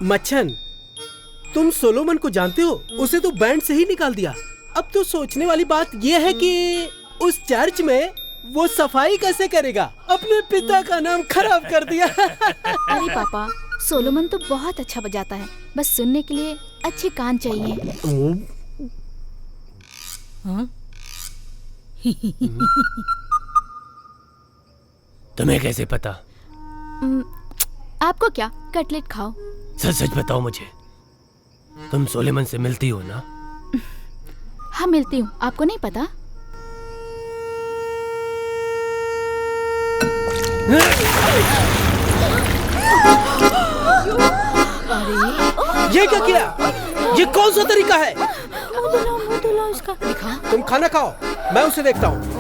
मच्छन, तुम सोलोमन को जानते हो? उसे तो बैंड से ही निकाल दिया। अब तो सोचने वाली बात यह है कि उस चर्च में वो सफाई कैसे करेगा? अपने पिता का नाम खराब कर दिया। अरे पापा, सोलोमन तो बहुत अच्छा बजाता है, बस सुनने के लिए अच्छे कान चाहिए। हाँ? तुम्हें कैसे पता? आपको क्या, कटलेट खाओ। सच सच बताओ मुझे, तुम सोलोमन से मिलती हो ना? हाँ मिलती हूँ, आपको नहीं पता? ये क्या किया? ये कौन सा तरीका है? मुँह धुलो इसका। दिखा। तुम खाना खाओ, मैं उसे देखता हूँ।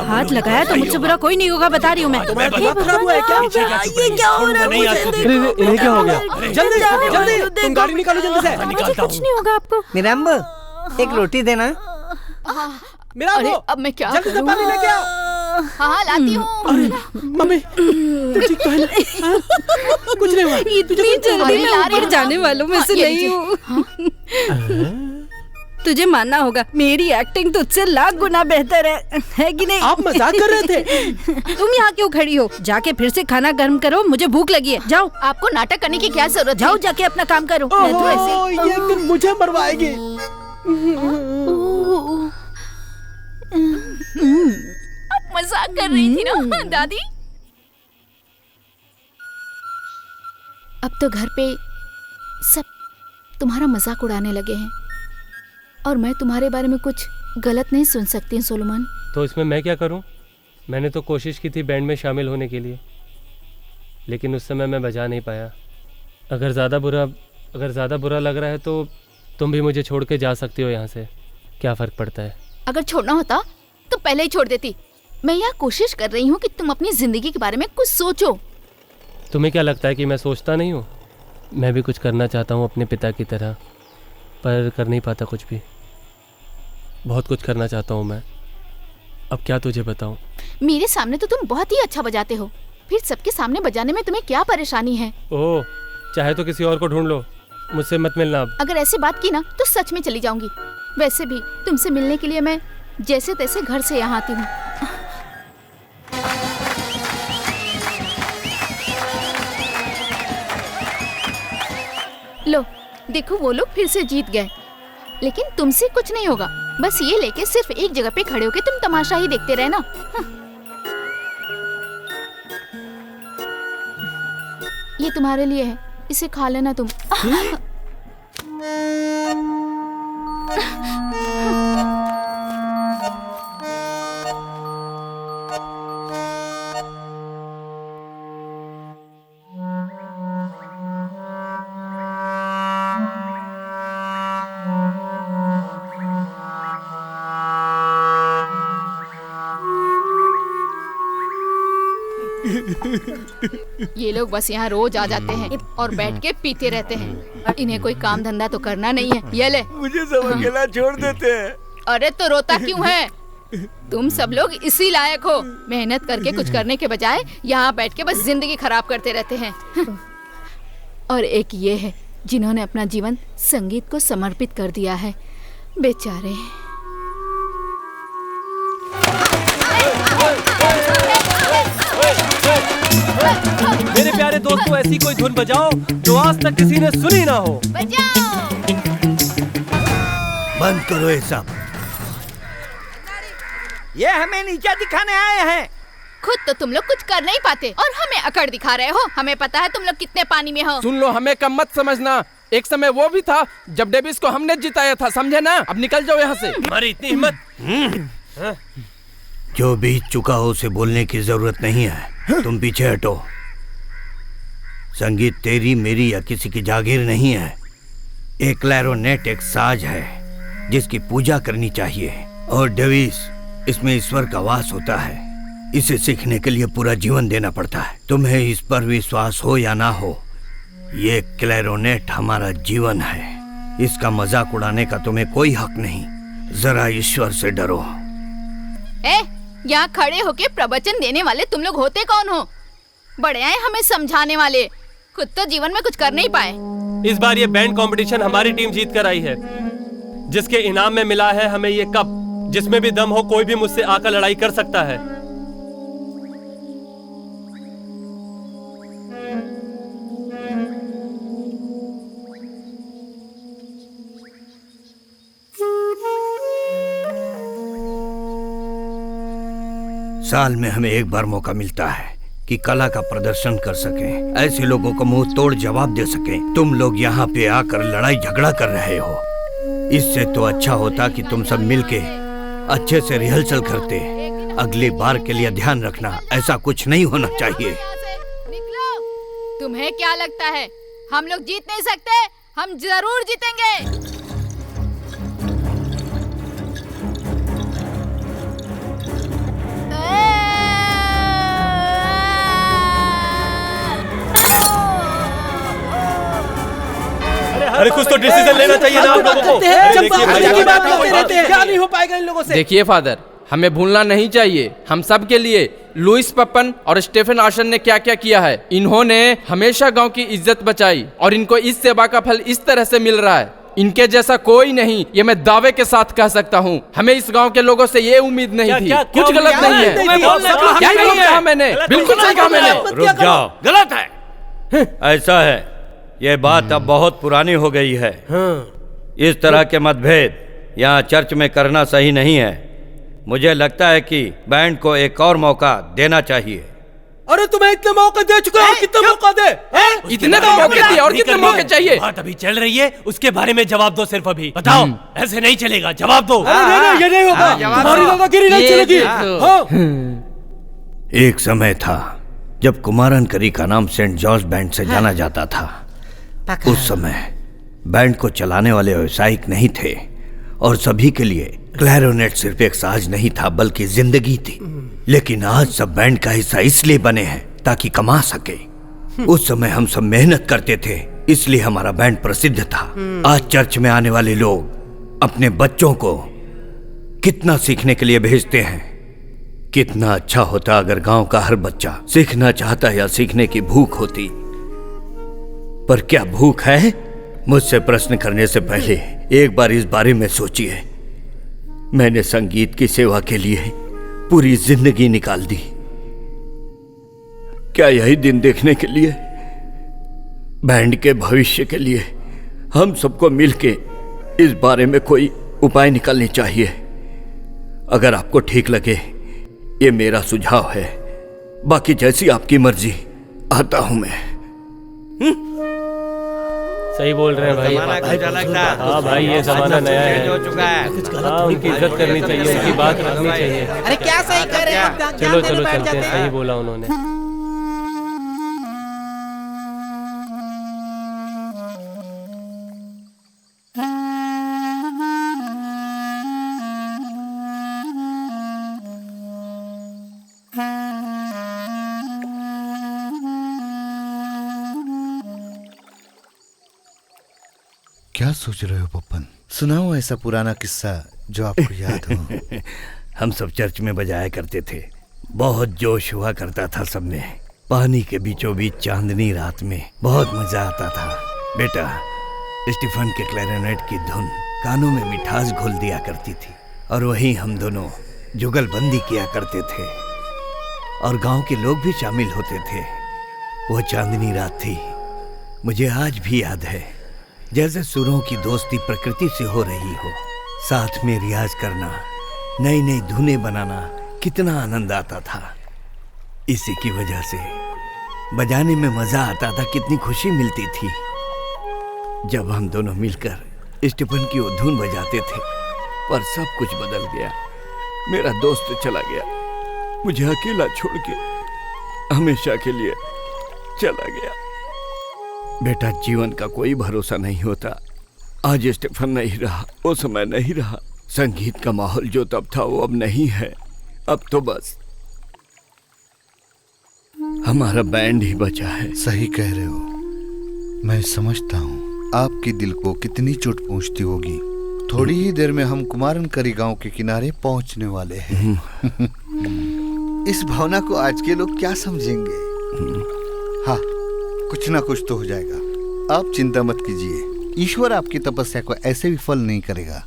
हाथ लगाया तो मुझसे बुरा कोई नहीं होगा, बता रही हूँ मैं। खराब हुआ है क्या? ये क्या हो रहा है? इन्हें क्या हो गया? जल्दी जल्दी तुम गाड़ी निकालो जल्दी से। मुझे कुछ नहीं होगा आपको। मिराम्बो, एक रोटी देना। अरे अब मैं क्या जल्दी से पानी लेके आओ। हाँ लाती हूँ। मम्मी तुम ठीक तो है ना? कुछ नहीं हुआ? इतनी जल्दी मैं ऊपर जाने वालों में से नहीं हूँ। तुझे मानना होगा, मेरी एक्टिंग तुझसे लाख गुना बेहतर है कि नहीं? आप मजाक कर रहे थे। तुम यहाँ क्यों खड़ी हो? जाके फिर से खाना गर्म करो, मुझे भूख लगी है। जाओ। आपको नाटक करने की क्या जरूरत? जाओ जाके अपना काम करो। मैं तो ऐसे ये दिन मुझे मरवाएगी। आप मजाक कर रही थी ना दादी? अब तो घर पे सब तुम्हारा मजाक उड़ाने लगे हैं और मैं तुम्हारे बारे में कुछ गलत नहीं सुन सकती सोलोमन। तो इसमें मैं क्या करूं? मैंने तो कोशिश की थी बैंड में शामिल होने के लिए, लेकिन उस समय मैं बजा नहीं पाया। अगर ज़्यादा बुरा लग रहा है तो तुम भी मुझे छोड़ के जा सकती हो यहाँ से। क्या फ़र्क पड़ता है? अगर छोड़ना होता तो पहले ही छोड़ देती। मैं यहाँ कोशिश कर रही हूँ कि तुम अपनी जिंदगी के बारे में कुछ सोचो। तुम्हें क्या लगता है कि मैं सोचता नहीं हूँ? मैं भी कुछ करना चाहता हूँ अपने पिता की तरह, पर कर नहीं पाता कुछ भी। बहुत कुछ करना चाहता हूँ मैं। अब क्या तुझे बताऊँ? मेरे सामने तो तुम बहुत ही अच्छा बजाते हो, फिर सबके सामने बजाने में तुम्हें क्या परेशानी है? ओह, चाहे तो किसी और को ढूंढ लो, मुझसे मत मिलना अब। अगर ऐसी बात की ना तो सच में चली जाऊंगी। वैसे भी तुमसे मिलने के लिए मैं जैसे तैसे घर से यहाँ आती हूँ। लो देखो, वो लोग फिर से जीत गए, लेकिन तुमसे कुछ नहीं होगा। बस ये लेके सिर्फ एक जगह पे खड़े होके तुम तमाशा ही देखते रहना। ये तुम्हारे लिए है, इसे खा लेना तुम। ये लोग बस यहाँ रोज आ जाते हैं और बैठ के पीते रहते हैं। इन्हें कोई काम धंधा तो करना नहीं है। ये ले, मुझे सब अकेला छोड़ देते हैं। अरे तो रोता क्यों है? तुम सब लोग इसी लायक हो। मेहनत करके कुछ करने के बजाय यहाँ बैठ के बस जिंदगी खराब करते रहते हैं। और एक ये है जिन्होंने अपना जीवन संगीत को समर्पित कर दिया है, बेचारे। मेरे प्यारे दोस्तों, ऐसी कोई धुन बजाओ जो आज तक किसी ने सुनी ना हो। बजाओ। बंद करो ये सब। ये हमें नीचा दिखाने आए हैं। खुद तो तुम लोग कुछ कर नहीं पाते और हमें अकड़ दिखा रहे हो। हमें पता है तुम लोग कितने पानी में हो। सुन लो, हमें कम मत समझना। एक समय वो भी था जब डेविस को हमने जिताया था, समझे ना? अब निकल जाओ यहाँ से। हमारी इतनी हिम्मत। जो बीत चुका हो उसे बोलने की जरूरत नहीं है। तुम पीछे हटो। संगीत तेरी, मेरी या किसी की जागीर नहीं है। एक क्लैरिनेट एक साज है जिसकी पूजा करनी चाहिए। और डेविस, इसमें ईश्वर का वास होता है। इसे सीखने के लिए पूरा जीवन देना पड़ता है। तुम्हें इस पर विश्वास हो या ना हो, ये क्लैरोनेट हमारा जीवन है। इसका मजाक उड़ाने का तुम्हें कोई हक नहीं। जरा ईश्वर से डरो। यहाँ खड़े होके प्रवचन देने वाले तुम लोग होते कौन हो? बड़े आए हमें समझाने वाले, खुद तो जीवन में कुछ कर नहीं पाए। इस बार ये बैंड कंपटीशन हमारी टीम जीत कर आई है, जिसके इनाम में मिला है हमें ये कप, जिसमें भी दम हो कोई भी मुझसे आकर लड़ाई कर सकता है। साल में हमें एक बार मौका मिलता है कि कला का प्रदर्शन कर सकें, ऐसे लोगों को मुंह तोड़ जवाब दे सकें। तुम लोग यहाँ पे आकर लड़ाई झगड़ा कर रहे हो। इससे तो अच्छा होता कि तुम सब मिलके अच्छे से रिहर्सल करते। अगली बार के लिए ध्यान रखना, ऐसा कुछ नहीं होना चाहिए। निकलो। तुम्हें क्या लगता है हम लोग जीत नहीं सकते? हम जरूर जीतेंगे। अरे कुछ तो डिसीजन लेना चाहिए ना आप लोगों को। क्या नहीं हो पाएगा इन लोगों से। देखिए फादर, हमें भूलना नहीं चाहिए हम सब के लिए लुइस पप्पन और स्टीफन आर्शन ने क्या क्या किया है। इन्होंने हमेशा गांव की इज्जत बचाई और इनको इस सेवा का फल इस तरह से मिल रहा है। इनके जैसा कोई नहीं, ये मैं दावे के साथ कह सकता हूँ। हमें इस गांव के लोगों से ये उम्मीद नहीं थी। कुछ गलत नहीं है। क्या गलत कहा मैंने? बिल्कुल सही कहा मैंने। रुक जाओ, गलत है। ऐसा है, ये बात अब बहुत पुरानी हो गई है। इस तरह के मतभेद यहाँ चर्च में करना सही नहीं है। मुझे लगता है कि बैंड को एक और मौका देना चाहिए। अरे तुम्हें इतने मौके दे चुके हो, कितने मौका दे? इतने तो मौके दिए और कितने मौके चाहिए? बात अभी चल रही है, उसके बारे में जवाब दो। सिर्फ अभी बताओ, ऐसे नहीं चलेगा, जवाब दो। नहीं, ये नहीं होगा। तुम्हारी दादागिरी नहीं चलेगी। एक समय था जब कुमारनकरी का नाम सेंट जॉर्ज बैंड से जाना जाता था। उस समय बैंड को चलाने वाले व्यावसायिक नहीं थे और सभी के लिए क्लैरोनेट सिर्फ एक साज नहीं था बल्कि जिंदगी थी। लेकिन आज सब बैंड का हिस्सा इसलिए बने हैं ताकि कमा सके। उस समय हम सब मेहनत करते थे, इसलिए हमारा बैंड प्रसिद्ध था। आज चर्च में आने वाले लोग अपने बच्चों को कितना सीखने के लिए भेजते हैं। कितना अच्छा होता अगर गांव का हर बच्चा सीखना चाहता या सीखने की भूख होती। पर क्या भूख है? मुझसे प्रश्न करने से पहले एक बार इस बारे में सोचिए। मैंने संगीत की सेवा के लिए पूरी जिंदगी निकाल दी। क्या यही दिन देखने के लिए, बैंड के भविष्य के लिए हम सबको मिलके इस बारे में कोई उपाय निकालने चाहिए? अगर आपको ठीक लगे, ये मेरा सुझाव है। बाकी जैसी आपकी मर्जी। आता हूं मैं। सही बोल रहे हैं भाई। हाँ भाई, ये जमाना नया है। हाँ, उनकी इज्जत करनी चाहिए, उनकी बात रखनी चाहिए। अरे क्या सही कर रहे हैं? चलो चलो चलते हैं, सही बोला उन्होंने। क्या सोच रहे हो पप्पन? सुनाओ ऐसा पुराना किस्सा जो आपको याद हो। हम सब चर्च में बजाया करते थे। बहुत जोश हुआ करता था सब में। पानी के बीचों बीच चांदनी रात में बहुत मजा आता था। बेटा, स्टीफन के क्लैरिनेट की धुन कानों में मिठास घोल दिया करती थी और वहीं हम दोनों जुगलबंदी किया करते थे और गांव के लोग भी शामिल होते थे। वो चांदनी रात थी, मुझे आज भी याद है, जैसे सुरों की दोस्ती प्रकृति से हो रही हो। साथ में रियाज करना, नई नई धुनें बनाना, कितना आनंद आता था। इसी की वजह से बजाने में मजा आता था, कितनी खुशी मिलती थी जब हम दोनों मिलकर स्टीफन की वो धुन बजाते थे। पर सब कुछ बदल गया। मेरा दोस्त चला गया, मुझे अकेला छोड़ के हमेशा के लिए चला गया। बेटा, जीवन का कोई भरोसा नहीं होता। आज स्टीफन नहीं रहा, वो समय नहीं रहा, संगीत का माहौल जो तब था वो अब नहीं है। अब तो बस हमारा बैंड ही बचा है। सही कह रहे हो। मैं समझता हूँ आपके दिल को कितनी चोट पहुंचती होगी। थोड़ी ही देर में हम कुमारन करी गांव के किनारे पहुंचने वाले हैं। इस भावना को आज के लोग क्या समझेंगे? हाँ, कुछ ना कुछ तो हो जाएगा। आप चिंता मत कीजिए, ईश्वर आपकी तपस्या को ऐसे भी फल नहीं करेगा।